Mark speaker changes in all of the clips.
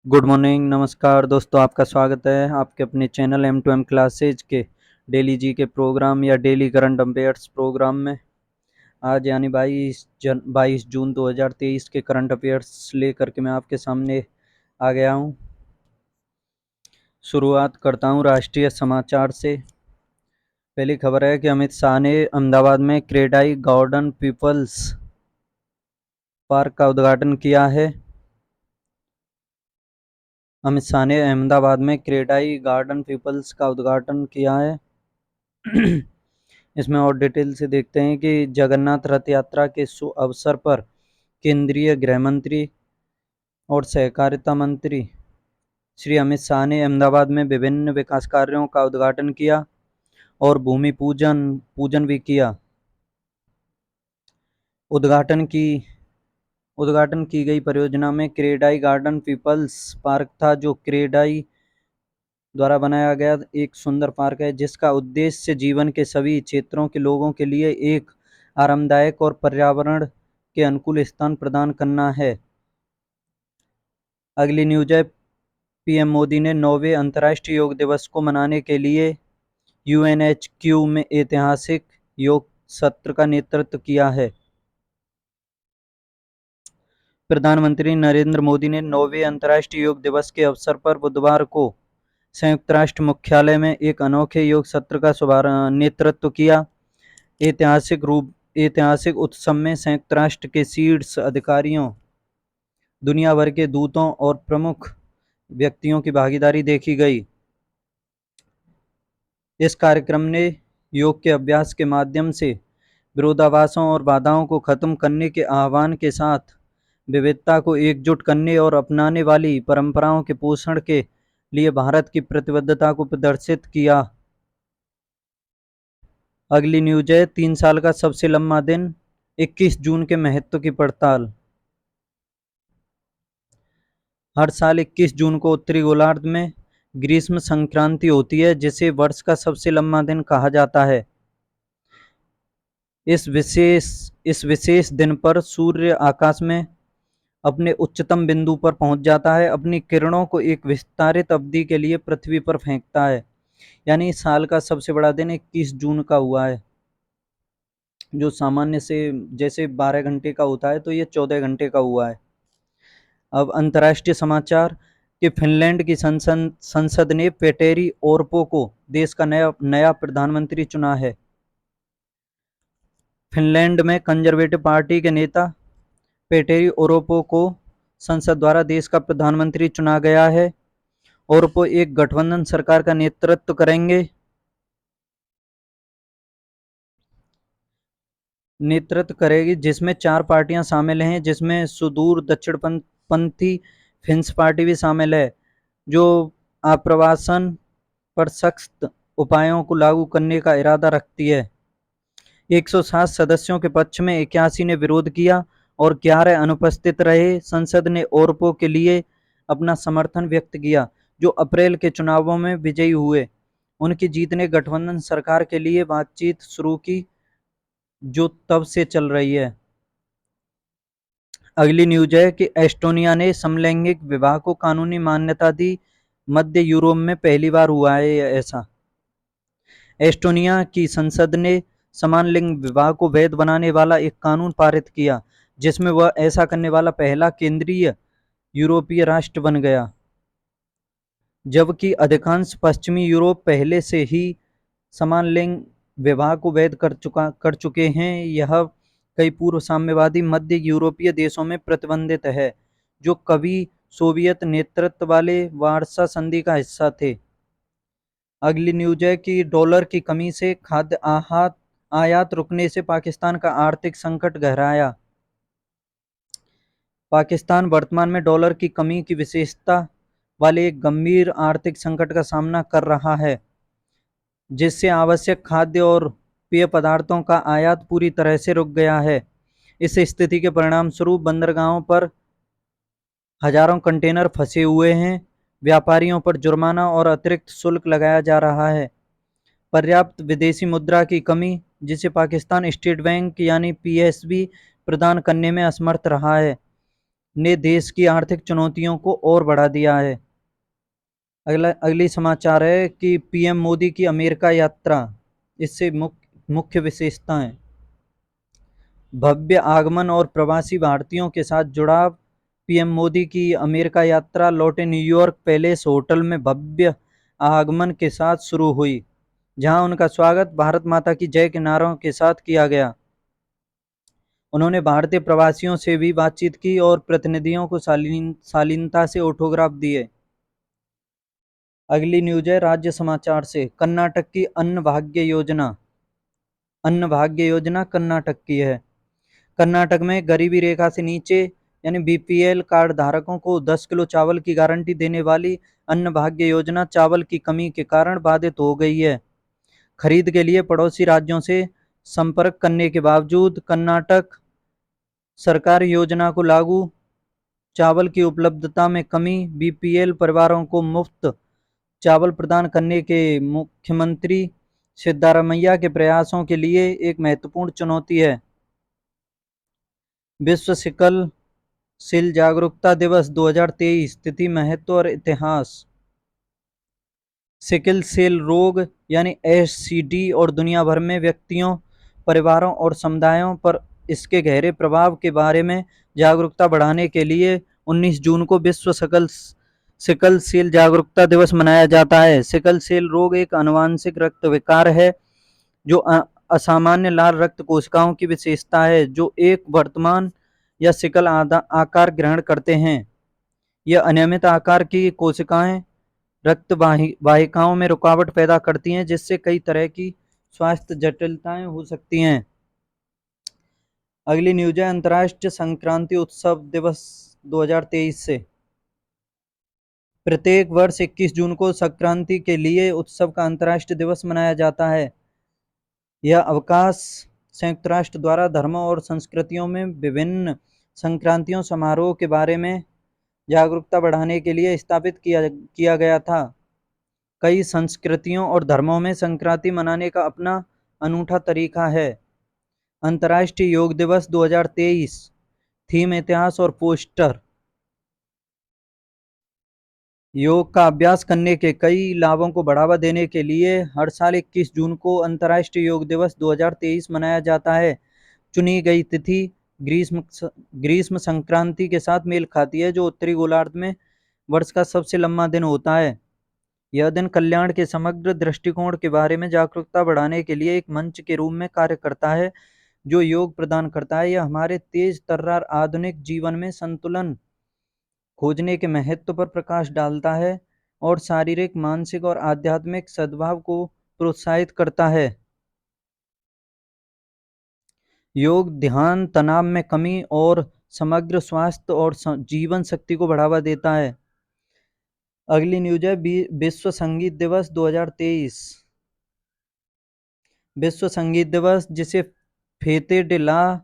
Speaker 1: Good morning, नमस्कार दोस्तों। आपका स्वागत है आपके अपने चैनल M2M क्लासेज के डेली जी के प्रोग्राम या डेली करंट अफेयर्स प्रोग्राम में। आज यानी 22 जून 2023 के करंट अफेयर्स लेकर के मैं आपके सामने आ गया हूँ। शुरुआत करता हूँ राष्ट्रीय समाचार से। पहली खबर है कि अमित शाह ने अहमदाबाद में क्रेडाई गार्डन पीपल्स पार्क का उद्घाटन किया है। अमित शाह ने अहमदाबाद में क्रेडाई गार्डन पीपल्स का उद्घाटन किया है। इसमें और डिटेल से देखते हैं कि जगन्नाथ रथ यात्रा के अवसर पर केंद्रीय गृह मंत्री और सहकारिता मंत्री श्री अमित शाह ने अहमदाबाद में विभिन्न विकास कार्यों का उद्घाटन किया और भूमि पूजन भी किया। उद्घाटन की गई परियोजना में क्रेडाई गार्डन पीपल्स पार्क था, जो क्रेडाई द्वारा बनाया गया एक सुंदर पार्क है जिसका उद्देश्य जीवन के सभी क्षेत्रों के लोगों के लिए एक आरामदायक और पर्यावरण के अनुकूल स्थान प्रदान करना है। अगली न्यूज है, पीएम मोदी ने 9वें अंतर्राष्ट्रीय योग दिवस को मनाने के लिए यूएनएचक्यू में ऐतिहासिक योग सत्र का नेतृत्व किया है। प्रधानमंत्री नरेंद्र मोदी ने 9वें अंतर्राष्ट्रीय योग दिवस के अवसर पर बुधवार को संयुक्त राष्ट्र मुख्यालय में एक अनोखे योग सत्र का नेतृत्व किया। ऐतिहासिक उत्सव में संयुक्त राष्ट्र के शीर्ष अधिकारियों, दुनिया भर के दूतों और प्रमुख व्यक्तियों की भागीदारी देखी गई। इस कार्यक्रम ने योग के अभ्यास के माध्यम से विरोधाभासों और बाधाओं को खत्म करने के आह्वान के साथ विविधता को एकजुट करने और अपनाने वाली परंपराओं के पोषण के लिए भारत की प्रतिबद्धता को प्रदर्शित किया। अगली न्यूज है, 3 साल का सबसे लंबा दिन, 21 जून के महत्व की पड़ताल। हर साल 21 जून को उत्तरी गोलार्ध में ग्रीष्म संक्रांति होती है, जिसे वर्ष का सबसे लंबा दिन कहा जाता है। इस विशेष दिन पर सूर्य आकाश में अपने उच्चतम बिंदु पर पहुंच जाता है, अपनी किरणों को एक विस्तारित अवधि के लिए पृथ्वी पर फेंकता है। यानी साल का सबसे बड़ा दिन 21 जून का हुआ है, जो सामान्य से जैसे 12 घंटे का होता है तो ये 14 घंटे का हुआ है। अब अंतर्राष्ट्रीय समाचार कि फिनलैंड की संसद ने पेटेरी ओरपो को देश का नया प्रधानमंत्री चुना है। फिनलैंड में कंजर्वेटिव पार्टी के नेता पेटेरी ओरपो को संसद द्वारा देश का प्रधानमंत्री चुना गया है। ओरपो एक गठबंधन सरकार का नेतृत्व करेगी जिसमें 4 पार्टियां शामिल हैं, जिसमें सुदूर दक्षिणपंथी फिन्स पार्टी भी शामिल है, जो आप्रवासन पर सख्त उपायों को लागू करने का इरादा रखती है। 107 सदस्यों के पक्ष में 81 ने विरोध किया और 11 अनुपस्थित रहे। संसद ने ओरपो के लिए अपना समर्थन व्यक्त किया, जो अप्रैल के चुनावों में विजयी हुए। उनकी जीत ने गठबंधन सरकार के लिए बातचीत शुरू की, जो तब से चल रही है। अगली न्यूज है कि एस्टोनिया ने समलैंगिक विवाह को कानूनी मान्यता दी। मध्य यूरोप में पहली बार हुआ है ऐसा। एस्टोनिया की संसद ने समान लिंग विवाह को वैध बनाने वाला एक कानून पारित किया, जिसमें वह ऐसा करने वाला पहला केंद्रीय यूरोपीय राष्ट्र बन गया। जबकि अधिकांश पश्चिमी यूरोप पहले से ही समान लिंग विवाह को वैध कर चुके हैं, यह कई पूर्व साम्यवादी मध्य यूरोपीय देशों में प्रतिबंधित है, जो कभी सोवियत नेतृत्व वाले वार्सा संधि का हिस्सा थे। अगली न्यूज है कि डॉलर की कमी से खाद्य आयात रुकने से पाकिस्तान का आर्थिक संकट गहराया। पाकिस्तान वर्तमान में डॉलर की कमी की विशेषता वाले एक गंभीर आर्थिक संकट का सामना कर रहा है, जिससे आवश्यक खाद्य और पेय पदार्थों का आयात पूरी तरह से रुक गया है। इस स्थिति के परिणाम स्वरूप बंदरगाहों पर हजारों कंटेनर फंसे हुए हैं। व्यापारियों पर जुर्माना और अतिरिक्त शुल्क लगाया जा रहा है। पर्याप्त विदेशी मुद्रा की कमी, जिसे पाकिस्तान स्टेट बैंक यानी पीएसबी प्रदान करने में असमर्थ रहा है, ने देश की आर्थिक चुनौतियों को और बढ़ा दिया है। अगली समाचार है कि पीएम मोदी की अमेरिका यात्रा, इससे मुख्य विशेषताएं। भव्य आगमन और प्रवासी भारतीयों के साथ जुड़ाव। पीएम मोदी की अमेरिका यात्रा लौटे न्यूयॉर्क पैलेस होटल में भव्य आगमन के साथ शुरू हुई, जहां उनका स्वागत भारत माता की जय के नारों के साथ किया गया। उन्होंने भारतीय प्रवासियों से भी बातचीत की और प्रतिनिधियों को शालीनता से ऑटोग्राफ दिए। अगली न्यूज है राज्य समाचार से। कर्नाटक की अन्न भाग्य योजना। अन्न भाग्य योजना कर्नाटक की है। कर्नाटक में गरीबी रेखा से नीचे यानी बीपीएल कार्ड धारकों को 10 किलो चावल की गारंटी देने वाली अन्न भाग्य योजना चावल की कमी के कारण बाधित हो गई है। खरीद के लिए पड़ोसी राज्यों से संपर्क करने के बावजूद कर्नाटक सरकार योजना को लागू, चावल की उपलब्धता में कमी, बीपीएल परिवारों को मुफ्त चावल प्रदान करने के मुख्यमंत्री सिद्धारमैया के प्रयासों के लिए एक महत्वपूर्ण चुनौती है। विश्व सिकल सेल जागरूकता दिवस 2023। तिथि, महत्व और इतिहास। सिकल सेल रोग यानी एससीडी और दुनिया भर में व्यक्तियों, परिवारों और समुदायों पर इसके गहरे प्रभाव के बारे में जागरूकता बढ़ाने के लिए 19 जून को विश्व सिकल सेल जागरूकता दिवस मनाया जाता है। सिकल सेल रोग एक आनुवंशिक रक्त विकार है जो असामान्य लाल रक्त कोशिकाओं की विशेषता है जो एक वर्तमान या सिकल आकार ग्रहण करते हैं। यह अनियमित आकार की कोशिकाएं रक्त वाहिकाओं में रुकावट पैदा करती हैं, जिससे कई तरह की स्वास्थ्य जटिलताएं हो सकती हैं। अगली न्यूज है अंतर्राष्ट्रीय संक्रांति उत्सव दिवस 2023 से। प्रत्येक वर्ष 21 जून को संक्रांति के लिए उत्सव का अंतर्राष्ट्रीय दिवस मनाया जाता है। यह अवकाश संयुक्त राष्ट्र द्वारा धर्मों और संस्कृतियों में विभिन्न संक्रांतियों समारोह के बारे में जागरूकता बढ़ाने के लिए स्थापित किया गया था। कई संस्कृतियों और धर्मों में संक्रांति मनाने का अपना अनूठा तरीका है। अंतर्राष्ट्रीय योग दिवस 2023। थीम, इतिहास और पोस्टर। योग का अभ्यास करने के कई लाभों को बढ़ावा देने के लिए हर साल 21 जून को अंतर्राष्ट्रीय योग दिवस 2023 मनाया जाता है। चुनी गई तिथि ग्रीष्म संक्रांति के साथ मेल खाती है, जो उत्तरी गोलार्ध में वर्ष का सबसे लंबा दिन होता है। यह दिन कल्याण के समग्र दृष्टिकोण के बारे में जागरूकता बढ़ाने के लिए एक मंच के रूप में कार्य करता है, जो योग प्रदान करता है। यह हमारे तेज तर्रार आधुनिक जीवन में संतुलन खोजने के महत्व पर प्रकाश डालता है और शारीरिक, मानसिक और आध्यात्मिक सद्भाव को प्रोत्साहित करता है। योग ध्यान, तनाव में कमी और समग्र स्वास्थ्य और जीवन शक्ति को बढ़ावा देता है। अगली न्यूज है विश्व संगीत दिवस 2023। विश्व संगीत दिवस, जिसे फेते डे ला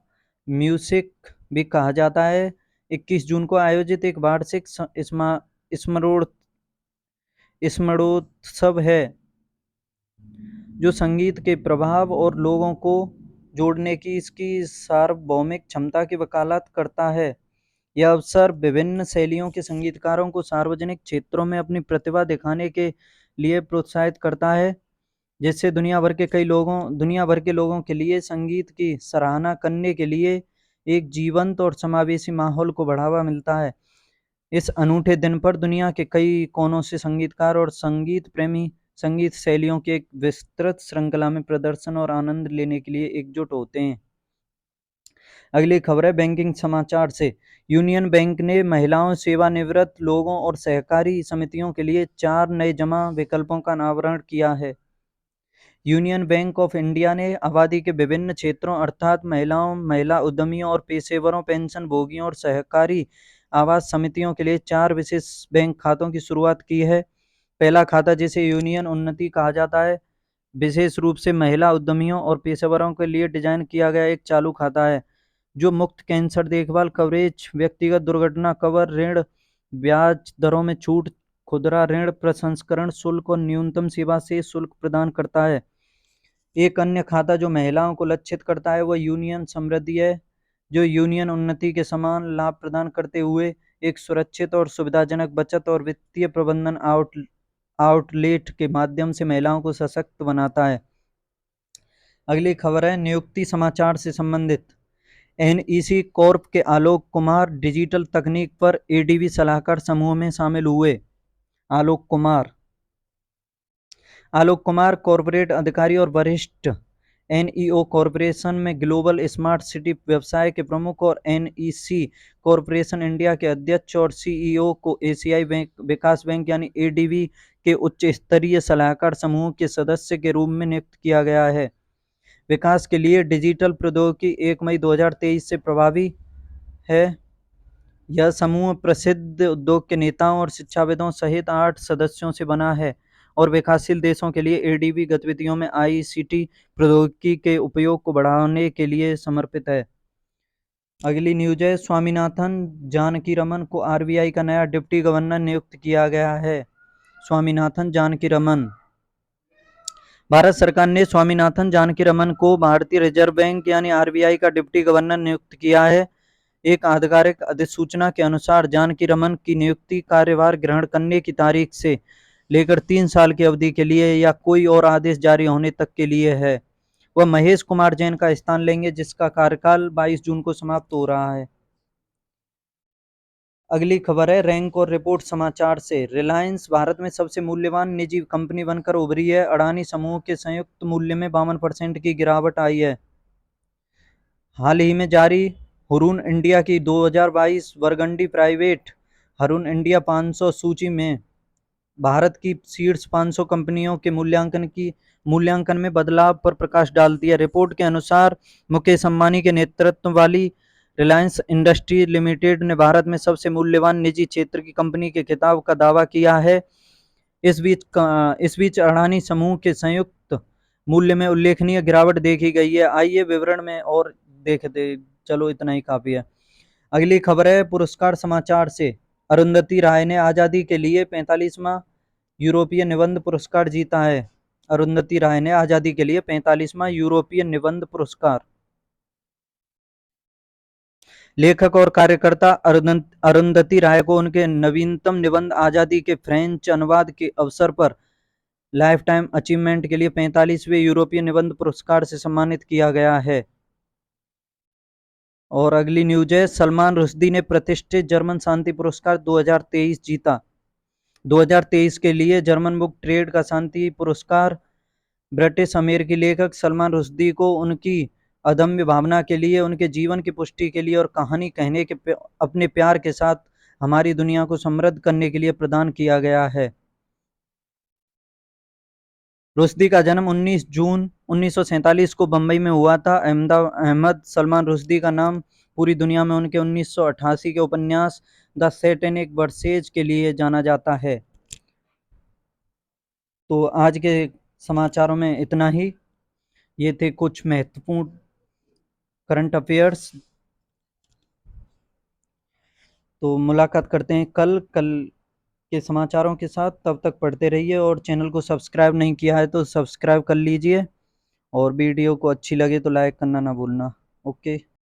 Speaker 1: म्यूसिक भी कहा जाता है, 21 जून को आयोजित एक वार्षिक स्मरणोत्सव है जो संगीत के प्रभाव और लोगों को जोड़ने की इसकी सार्वभौमिक क्षमता की वकालत करता है। यह अवसर विभिन्न शैलियों के संगीतकारों को सार्वजनिक क्षेत्रों में अपनी प्रतिभा दिखाने के लिए प्रोत्साहित करता है, जिससे दुनिया भर के लोगों के लिए संगीत की सराहना करने के लिए एक जीवंत और समावेशी माहौल को बढ़ावा मिलता है। इस अनूठे दिन पर दुनिया के कई कोनों से संगीतकार और संगीत प्रेमी संगीत शैलियों की एक विस्तृत श्रृंखला में प्रदर्शन और आनंद लेने के लिए एकजुट होते हैं। अगली खबर है बैंकिंग समाचार से। यूनियन बैंक ने महिलाओं, सेवानिवृत्त लोगों और सहकारी समितियों के लिए 4 नए जमा विकल्पों का अनावरण किया है। यूनियन बैंक ऑफ इंडिया ने आबादी के विभिन्न क्षेत्रों अर्थात महिलाओं, महिला उद्यमियों और पेशेवरों, पेंशन भोगियों और सहकारी आवास समितियों के लिए 4 विशेष बैंक खातों की शुरुआत की है। पहला खाता, जिसे यूनियन उन्नति कहा जाता है, विशेष रूप से महिला उद्यमियों और पेशेवरों के लिए डिजाइन किया गया एक चालू खाता है, जो मुफ्त कैंसर देखभाल कवरेज, व्यक्तिगत दुर्घटना कवर, ऋण ब्याज दरों में छूट, खुदरा ऋण प्रसंस्करण शुल्क और न्यूनतम सेवा से शुल्क प्रदान करता है। एक अन्य खाता जो महिलाओं को लक्षित करता है वह यूनियन समृद्धि है, जो यूनियन उन्नति के समान लाभ प्रदान करते हुए एक सुरक्षित और सुविधाजनक बचत और वित्तीय प्रबंधन आउटलेट के माध्यम से महिलाओं को सशक्त बनाता है। अगली खबर है नियुक्ति समाचार से संबंधित। एनईसी कॉर्प के आलोक कुमार डिजिटल तकनीक पर एडीबी सलाहकार समूह में शामिल हुए। आलोक कुमार कॉर्पोरेट अधिकारी और वरिष्ठ एनईओ कॉरपोरेशन में ग्लोबल स्मार्ट सिटी व्यवसाय के प्रमुख और एनईसी कॉरपोरेशन इंडिया के अध्यक्ष और सीईओ को एशियाई विकास बैंक यानी एडीबी के उच्च स्तरीय सलाहकार समूह के सदस्य के रूप में नियुक्त किया गया है। विकास के लिए डिजिटल प्रौद्योगिकी 1 मई 2023 से प्रभावी है। यह समूह प्रसिद्ध उद्योग के नेताओं और शिक्षाविदों सहित 8 सदस्यों से बना है और विकासशील देशों के लिए एडीबी गतिविधियों में आईसीटी प्रौद्योगिकी के उपयोग को बढ़ाने के लिए समर्पित है। अगली न्यूज है स्वामीनाथन जानकीरमन को आरबीआई का नया डिप्टी गवर्नर नियुक्त किया गया है। स्वामीनाथन जानकीरमन। भारत सरकार ने स्वामीनाथन जानकीरमन को भारतीय रिजर्व बैंक यानी आरबीआई का डिप्टी गवर्नर नियुक्त किया है। एक आधिकारिक अधिसूचना के अनुसार जानकीरमन की नियुक्ति कार्यभार ग्रहण करने की तारीख से लेकर 3 साल की अवधि के लिए या कोई और आदेश जारी होने तक के लिए है। वह महेश कुमार जैन का स्थान लेंगे जिसका कार्यकाल 22 जून को समाप्त हो रहा है। अगली खबर है रैंक और रिपोर्ट समाचार से। रिलायंस भारत में सबसे मूल्यवान निजी कंपनी बनकर उभरी है। अडानी समूह के संयुक्त मूल्य में 52% की गिरावट आई है। हाल ही में जारी हुरून इंडिया की 2022 बरगंडी प्राइवेट हुरून इंडिया 500 सूची में भारत की शीर्ष 500 कंपनियों के मूल्यांकन में बदलाव पर प्रकाश डालती है। रिपोर्ट के अनुसार मुकेश अंबानी के नेतृत्व वाली रिलायंस इंडस्ट्री लिमिटेड ने भारत में सबसे मूल्यवान निजी क्षेत्र की कंपनी के खिताब का दावा किया है। इस बीच अडानी समूह के संयुक्त मूल्य में उल्लेखनीय गिरावट देखी गई है। आइए विवरण में और देखते, चलो इतना ही काफी है। अगली खबर है पुरस्कार समाचार से। अरुंधति राय ने आजादी के लिए 45वां यूरोपीय निबंध पुरस्कार जीता है। अरुंधति राय ने आजादी के लिए 45वां यूरोपीय निबंध पुरस्कार। लेखक और कार्यकर्ता अरुंधति राय को उनके नवीनतम निबंध आजादी के फ्रेंच अनुवाद के अवसर पर लाइफ टाइम अचीवमेंट के लिए 45वें यूरोपीय निबंध पुरस्कार से सम्मानित किया गया है। और अगली न्यूज है सलमान रुश्दी ने प्रतिष्ठित जर्मन शांति पुरस्कार 2023 जीता। 2023 के लिए जर्मन बुक ट्रेड का शांति पुरस्कार ब्रिटिश अमेरिकी लेखक सलमान रुश्दी को उनकी अदम्य भावना के लिए, उनके जीवन की पुष्टि के लिए और कहानी कहने के अपने प्यार के साथ हमारी दुनिया को समृद्ध करने के लिए प्रदान किया गया है। रुश्दी का जन्म 19 जून 1947 को बंबई में हुआ था। अहमद सलमान रुश्दी का नाम पूरी दुनिया में उनके 1988 के उपन्यास द सैटेनिक वर्सेज के लिए जाना जाता है। तो आज के समाचारों में इतना ही। ये थे कुछ महत्वपूर्ण करंट अफेयर्स। तो मुलाकात करते हैं कल के समाचारों के साथ। तब तक पढ़ते रहिए और चैनल को सब्सक्राइब नहीं किया है तो सब्सक्राइब कर लीजिए और वीडियो को अच्छी लगे तो लाइक करना ना भूलना। ओके।